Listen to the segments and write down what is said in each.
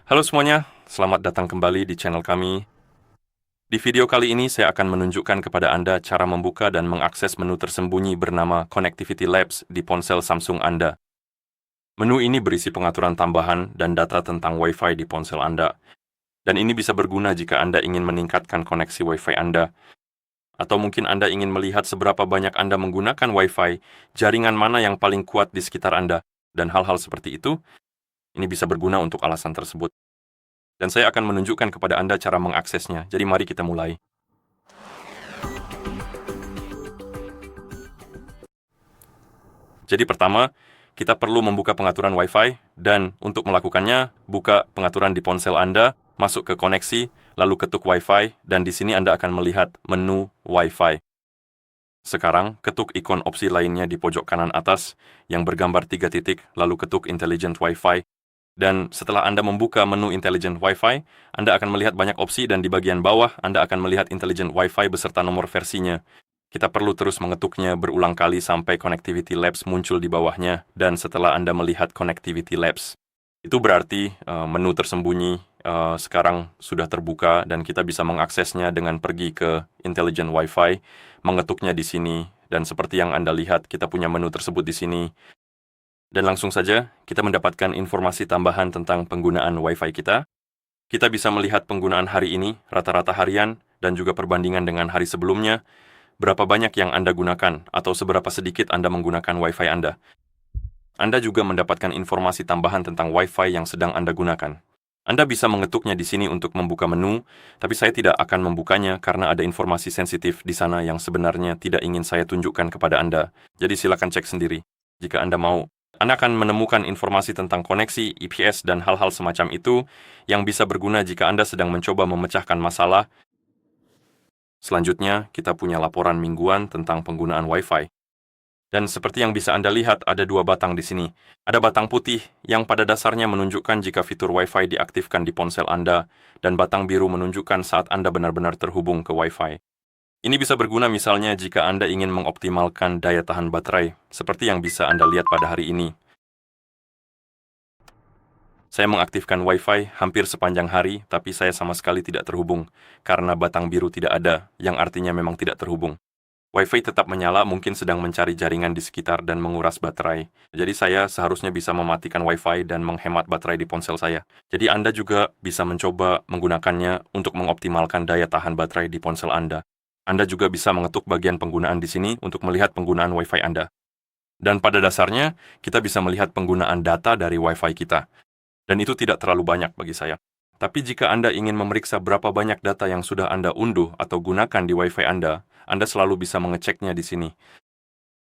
Halo semuanya, selamat datang kembali di channel kami. Di video kali ini saya akan menunjukkan kepada Anda cara membuka dan mengakses menu tersembunyi bernama Connectivity Labs di ponsel Samsung Anda. Menu ini berisi pengaturan tambahan dan data tentang Wi-Fi di ponsel Anda. Dan ini bisa berguna jika Anda ingin meningkatkan koneksi Wi-Fi Anda. Atau mungkin Anda ingin melihat seberapa banyak Anda menggunakan Wi-Fi, jaringan mana yang paling kuat di sekitar Anda, dan hal-hal seperti itu, ini bisa berguna untuk alasan tersebut. Dan saya akan menunjukkan kepada Anda cara mengaksesnya. Jadi mari kita mulai. Jadi pertama, kita perlu membuka pengaturan Wi-Fi, dan untuk melakukannya, buka pengaturan di ponsel Anda, masuk ke koneksi, lalu ketuk Wi-Fi, dan di sini Anda akan melihat menu Wi-Fi. Sekarang, ketuk ikon opsi lainnya di pojok kanan atas, yang bergambar 3 titik, lalu ketuk Intelligent Wi-Fi, dan setelah Anda membuka menu Intelligent Wi-Fi, Anda akan melihat banyak opsi dan di bagian bawah Anda akan melihat Intelligent Wi-Fi beserta nomor versinya. Kita perlu terus mengetuknya berulang kali sampai Connectivity Labs muncul di bawahnya, dan setelah Anda melihat Connectivity Labs, itu berarti menu tersembunyi sekarang sudah terbuka dan kita bisa mengaksesnya dengan pergi ke Intelligent Wi-Fi, mengetuknya di sini, dan seperti yang Anda lihat, kita punya menu tersebut di sini. Dan langsung saja, kita mendapatkan informasi tambahan tentang penggunaan Wi-Fi kita. Kita bisa melihat penggunaan hari ini, rata-rata harian, dan juga perbandingan dengan hari sebelumnya, berapa banyak yang Anda gunakan, atau seberapa sedikit Anda menggunakan Wi-Fi Anda. Anda juga mendapatkan informasi tambahan tentang Wi-Fi yang sedang Anda gunakan. Anda bisa mengetuknya di sini untuk membuka menu, tapi saya tidak akan membukanya karena ada informasi sensitif di sana yang sebenarnya tidak ingin saya tunjukkan kepada Anda. Jadi silakan cek sendiri. Jika Anda mau, Anda akan menemukan informasi tentang koneksi, IPS, dan hal-hal semacam itu yang bisa berguna jika Anda sedang mencoba memecahkan masalah. Selanjutnya, kita punya laporan mingguan tentang penggunaan Wi-Fi. Dan seperti yang bisa Anda lihat, ada 2 batang di sini. Ada batang putih yang pada dasarnya menunjukkan jika fitur Wi-Fi diaktifkan di ponsel Anda, dan batang biru menunjukkan saat Anda benar-benar terhubung ke Wi-Fi. Ini bisa berguna misalnya jika Anda ingin mengoptimalkan daya tahan baterai, seperti yang bisa Anda lihat pada hari ini. Saya mengaktifkan Wi-Fi hampir sepanjang hari, tapi saya sama sekali tidak terhubung, karena batang biru tidak ada, yang artinya memang tidak terhubung. Wi-Fi tetap menyala, mungkin sedang mencari jaringan di sekitar dan menguras baterai. Jadi saya seharusnya bisa mematikan Wi-Fi dan menghemat baterai di ponsel saya. Jadi Anda juga bisa mencoba menggunakannya untuk mengoptimalkan daya tahan baterai di ponsel Anda. Anda juga bisa mengetuk bagian penggunaan di sini untuk melihat penggunaan Wi-Fi Anda. Dan pada dasarnya, kita bisa melihat penggunaan data dari Wi-Fi kita. Dan itu tidak terlalu banyak bagi saya. Tapi jika Anda ingin memeriksa berapa banyak data yang sudah Anda unduh atau gunakan di Wi-Fi Anda selalu bisa mengeceknya di sini.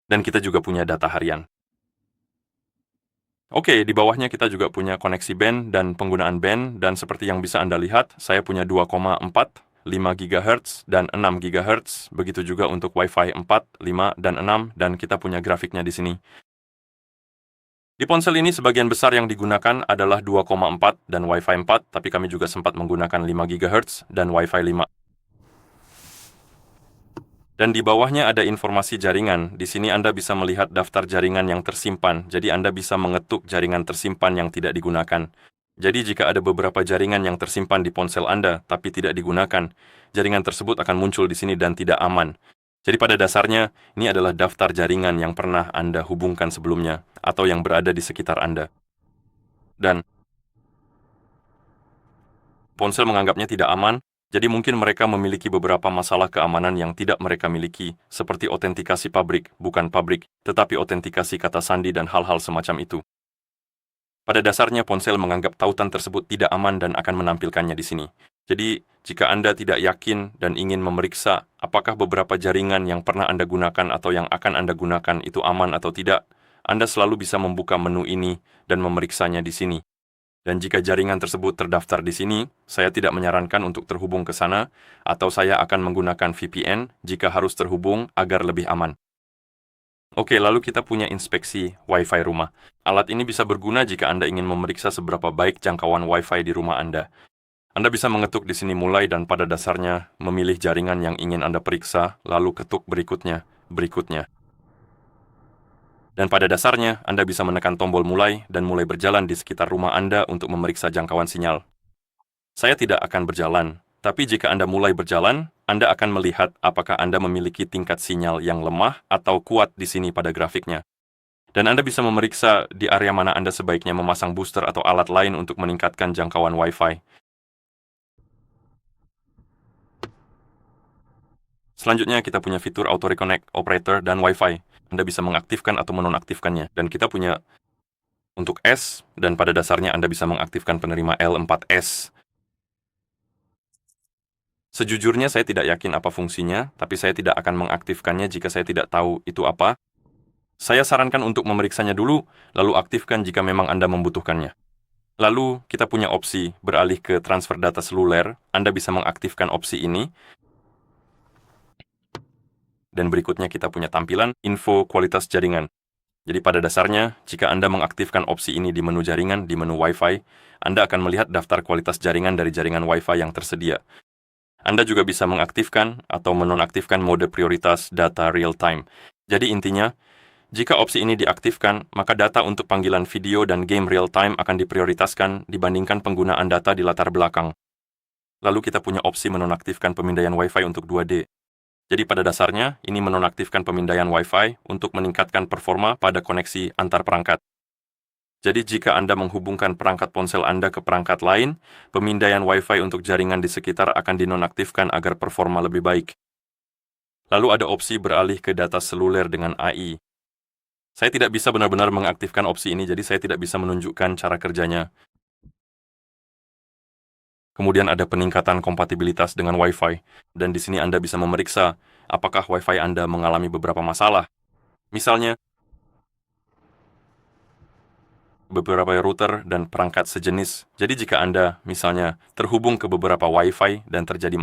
Dan kita juga punya data harian. Oke, di bawahnya kita juga punya koneksi band dan penggunaan band, dan seperti yang bisa Anda lihat, saya punya 2,4, 5 GHz, dan 6 GHz, begitu juga untuk Wi-Fi 4, 5, dan 6, dan kita punya grafiknya di sini. Di ponsel ini sebagian besar yang digunakan adalah 2,4 dan Wi-Fi 4, tapi kami juga sempat menggunakan 5 GHz dan Wi-Fi 5. Dan di bawahnya ada informasi jaringan. Di sini Anda bisa melihat daftar jaringan yang tersimpan, jadi Anda bisa mengetuk jaringan tersimpan yang tidak digunakan. Jadi jika ada beberapa jaringan yang tersimpan di ponsel Anda, tapi tidak digunakan, jaringan tersebut akan muncul di sini dan tidak aman. Jadi pada dasarnya, ini adalah daftar jaringan yang pernah Anda hubungkan sebelumnya, atau yang berada di sekitar Anda. Dan ponsel menganggapnya tidak aman, jadi mungkin mereka memiliki beberapa masalah keamanan yang tidak mereka miliki, seperti otentikasi pabrik, bukan pabrik, tetapi otentikasi kata sandi dan hal-hal semacam itu. Pada dasarnya ponsel menganggap tautan tersebut tidak aman dan akan menampilkannya di sini. Jadi, jika Anda tidak yakin dan ingin memeriksa apakah beberapa jaringan yang pernah Anda gunakan atau yang akan Anda gunakan itu aman atau tidak, Anda selalu bisa membuka menu ini dan memeriksanya di sini. Dan jika jaringan tersebut terdaftar di sini, saya tidak menyarankan untuk terhubung ke sana, atau saya akan menggunakan VPN jika harus terhubung agar lebih aman. Oke, lalu kita punya inspeksi Wi-Fi rumah. Alat ini bisa berguna jika Anda ingin memeriksa seberapa baik jangkauan Wi-Fi di rumah Anda. Anda bisa mengetuk di sini mulai dan pada dasarnya memilih jaringan yang ingin Anda periksa, lalu ketuk berikutnya, berikutnya. Dan pada dasarnya, Anda bisa menekan tombol mulai dan mulai berjalan di sekitar rumah Anda untuk memeriksa jangkauan sinyal. saya tidak akan berjalan. Tapi jika Anda mulai berjalan, Anda akan melihat apakah Anda memiliki tingkat sinyal yang lemah atau kuat di sini pada grafiknya. Dan Anda bisa memeriksa di area mana Anda sebaiknya memasang booster atau alat lain untuk meningkatkan jangkauan Wi-Fi. Selanjutnya, kita punya fitur Auto Reconnect Operator dan Wi-Fi. Anda bisa mengaktifkan atau menonaktifkannya. Dan kita punya untuk S, dan pada dasarnya Anda bisa mengaktifkan penerima L4S. Sejujurnya saya tidak yakin apa fungsinya, tapi saya tidak akan mengaktifkannya jika saya tidak tahu itu apa. Saya sarankan untuk memeriksanya dulu, lalu aktifkan jika memang Anda membutuhkannya. Lalu, kita punya opsi beralih ke transfer data seluler. Anda bisa mengaktifkan opsi ini. Dan berikutnya kita punya tampilan info kualitas jaringan. Jadi pada dasarnya, jika Anda mengaktifkan opsi ini di menu jaringan, di menu Wi-Fi, Anda akan melihat daftar kualitas jaringan dari jaringan Wi-Fi yang tersedia. Anda juga bisa mengaktifkan atau menonaktifkan mode prioritas data real time. Jadi intinya, jika opsi ini diaktifkan, maka data untuk panggilan video dan game real time akan diprioritaskan dibandingkan penggunaan data di latar belakang. Lalu kita punya opsi menonaktifkan pemindaian Wi-Fi untuk 2D. Jadi pada dasarnya, ini menonaktifkan pemindaian Wi-Fi untuk meningkatkan performa pada koneksi antar perangkat. Jadi jika Anda menghubungkan perangkat ponsel Anda ke perangkat lain, pemindaian Wi-Fi untuk jaringan di sekitar akan dinonaktifkan agar performa lebih baik. Lalu ada opsi beralih ke data seluler dengan AI. Saya tidak bisa benar-benar mengaktifkan opsi ini, jadi saya tidak bisa menunjukkan cara kerjanya. Kemudian ada peningkatan kompatibilitas dengan Wi-Fi, dan di sini Anda bisa memeriksa apakah Wi-Fi Anda mengalami beberapa masalah. Misalnya, beberapa router dan perangkat sejenis. Jadi jika Anda, misalnya, terhubung ke beberapa Wi-Fi dan terjadi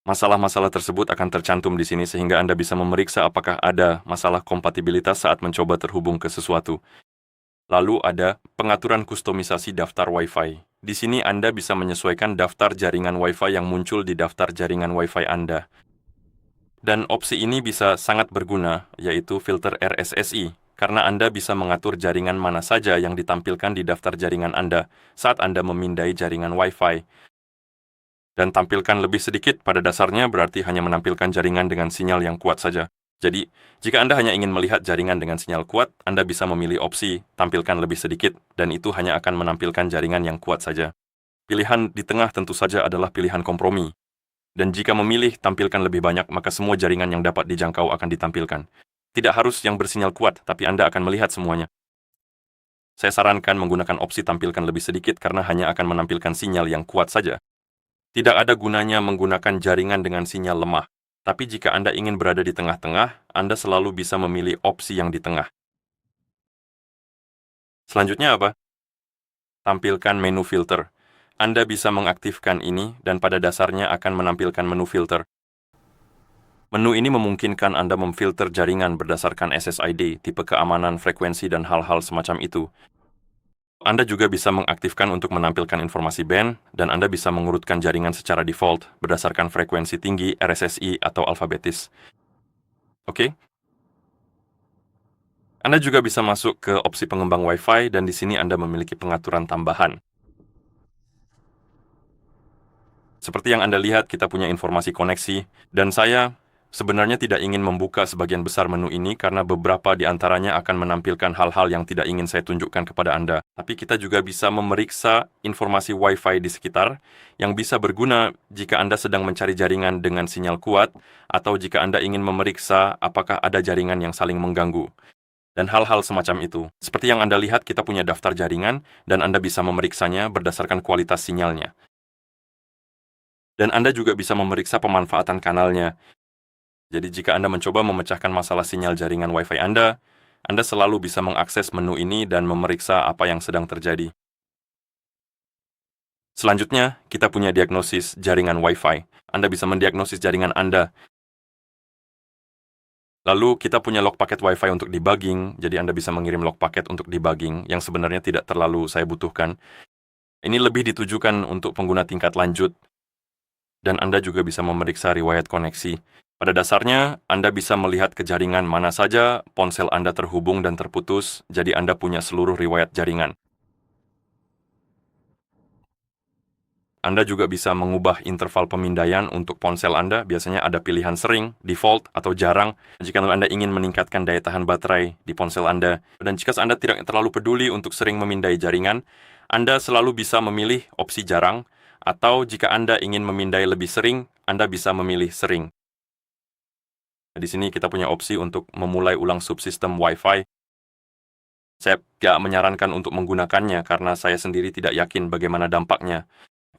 masalah-masalah tersebut akan tercantum di sini sehingga Anda bisa memeriksa apakah ada masalah kompatibilitas saat mencoba terhubung ke sesuatu. Lalu ada pengaturan kustomisasi daftar Wi-Fi. Di sini Anda bisa menyesuaikan daftar jaringan Wi-Fi yang muncul di daftar jaringan Wi-Fi Anda. Dan opsi ini bisa sangat berguna, yaitu filter RSSI, karena Anda bisa mengatur jaringan mana saja yang ditampilkan di daftar jaringan Anda saat Anda memindai jaringan Wi-Fi. Dan tampilkan lebih sedikit pada dasarnya berarti hanya menampilkan jaringan dengan sinyal yang kuat saja. Jadi, jika Anda hanya ingin melihat jaringan dengan sinyal kuat, Anda bisa memilih opsi tampilkan lebih sedikit, dan itu hanya akan menampilkan jaringan yang kuat saja. Pilihan di tengah tentu saja adalah pilihan kompromi. Dan jika memilih tampilkan lebih banyak, maka semua jaringan yang dapat dijangkau akan ditampilkan. Tidak harus yang bersinyal kuat, tapi Anda akan melihat semuanya. Saya sarankan menggunakan opsi tampilkan lebih sedikit karena hanya akan menampilkan sinyal yang kuat saja. Tidak ada gunanya menggunakan jaringan dengan sinyal lemah. Tapi jika Anda ingin berada di tengah-tengah, Anda selalu bisa memilih opsi yang di tengah. Selanjutnya apa? Tampilkan menu filter. Anda bisa mengaktifkan ini dan pada dasarnya akan menampilkan menu filter. Menu ini memungkinkan Anda memfilter jaringan berdasarkan SSID, tipe keamanan, frekuensi, dan hal-hal semacam itu. Anda juga bisa mengaktifkan untuk menampilkan informasi band, dan Anda bisa mengurutkan jaringan secara default berdasarkan frekuensi tinggi, RSSI, atau alfabetis. Oke? Anda juga bisa masuk ke opsi pengembang Wi-Fi, dan di sini Anda memiliki pengaturan tambahan. Seperti yang Anda lihat, kita punya informasi koneksi, dan saya sebenarnya tidak ingin membuka sebagian besar menu ini karena beberapa di antaranya akan menampilkan hal-hal yang tidak ingin saya tunjukkan kepada Anda. Tapi kita juga bisa memeriksa informasi Wi-Fi di sekitar yang bisa berguna jika Anda sedang mencari jaringan dengan sinyal kuat atau jika Anda ingin memeriksa apakah ada jaringan yang saling mengganggu. Dan hal-hal semacam itu. Seperti yang Anda lihat, kita punya daftar jaringan dan Anda bisa memeriksanya berdasarkan kualitas sinyalnya. Dan Anda juga bisa memeriksa pemanfaatan kanalnya. Jadi jika Anda mencoba memecahkan masalah sinyal jaringan Wi-Fi Anda selalu bisa mengakses menu ini dan memeriksa apa yang sedang terjadi. Selanjutnya, kita punya diagnosis jaringan Wi-Fi. Anda bisa mendiagnosis jaringan Anda. Lalu kita punya log paket Wi-Fi untuk debugging, jadi Anda bisa mengirim log paket untuk debugging yang sebenarnya tidak terlalu saya butuhkan. Ini lebih ditujukan untuk pengguna tingkat lanjut. Dan Anda juga bisa memeriksa riwayat koneksi. Pada dasarnya, Anda bisa melihat ke jaringan mana saja ponsel Anda terhubung dan terputus, jadi Anda punya seluruh riwayat jaringan. Anda juga bisa mengubah interval pemindaian untuk ponsel Anda. Biasanya ada pilihan sering, default, atau jarang. Jika Anda ingin meningkatkan daya tahan baterai di ponsel Anda. Dan jika Anda tidak terlalu peduli untuk sering memindai jaringan, Anda selalu bisa memilih opsi jarang, atau jika Anda ingin memindai lebih sering, Anda bisa memilih sering. Di sini kita punya opsi untuk memulai ulang subsistem Wi-Fi. Saya tidak menyarankan untuk menggunakannya karena saya sendiri tidak yakin bagaimana dampaknya.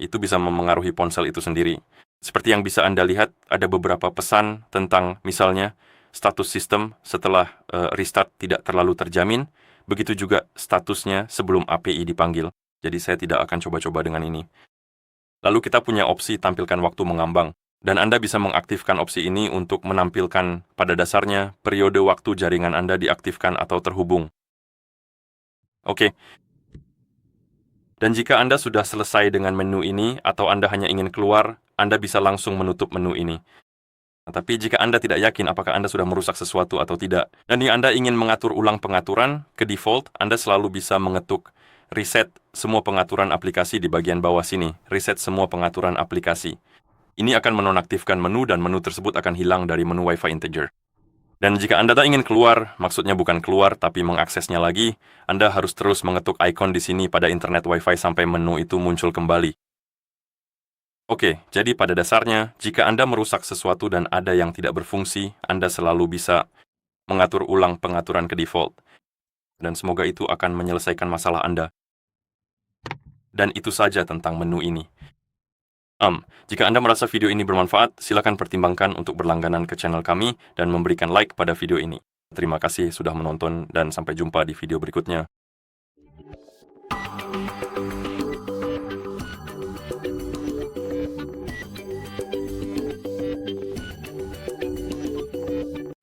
Itu bisa memengaruhi ponsel itu sendiri. Seperti yang bisa Anda lihat, ada beberapa pesan tentang misalnya status sistem setelah restart tidak terlalu terjamin, begitu juga statusnya sebelum API dipanggil. Jadi saya tidak akan coba-coba dengan ini. Lalu kita punya opsi tampilkan waktu mengambang, dan Anda bisa mengaktifkan opsi ini untuk menampilkan pada dasarnya periode waktu jaringan Anda diaktifkan atau terhubung. Oke. Dan jika Anda sudah selesai dengan menu ini, atau Anda hanya ingin keluar, Anda bisa langsung menutup menu ini. Tapi jika Anda tidak yakin apakah Anda sudah merusak sesuatu atau tidak, dan Anda ingin mengatur ulang pengaturan ke default, Anda selalu bisa mengetuk reset semua pengaturan aplikasi di bagian bawah sini. Reset semua pengaturan aplikasi. Ini akan menonaktifkan menu dan menu tersebut akan hilang dari menu Wi-Fi integer. Dan jika Anda tak ingin keluar, maksudnya bukan keluar tapi mengaksesnya lagi, Anda harus terus mengetuk ikon di sini pada internet Wi-Fi sampai menu itu muncul kembali. Oke, jadi pada dasarnya, jika Anda merusak sesuatu dan ada yang tidak berfungsi, Anda selalu bisa mengatur ulang pengaturan ke default. Dan semoga itu akan menyelesaikan masalah Anda. Dan itu saja tentang menu ini. Jika Anda merasa video ini bermanfaat, silakan pertimbangkan untuk berlangganan ke channel kami dan memberikan like pada video ini. Terima kasih sudah menonton dan sampai jumpa di video berikutnya.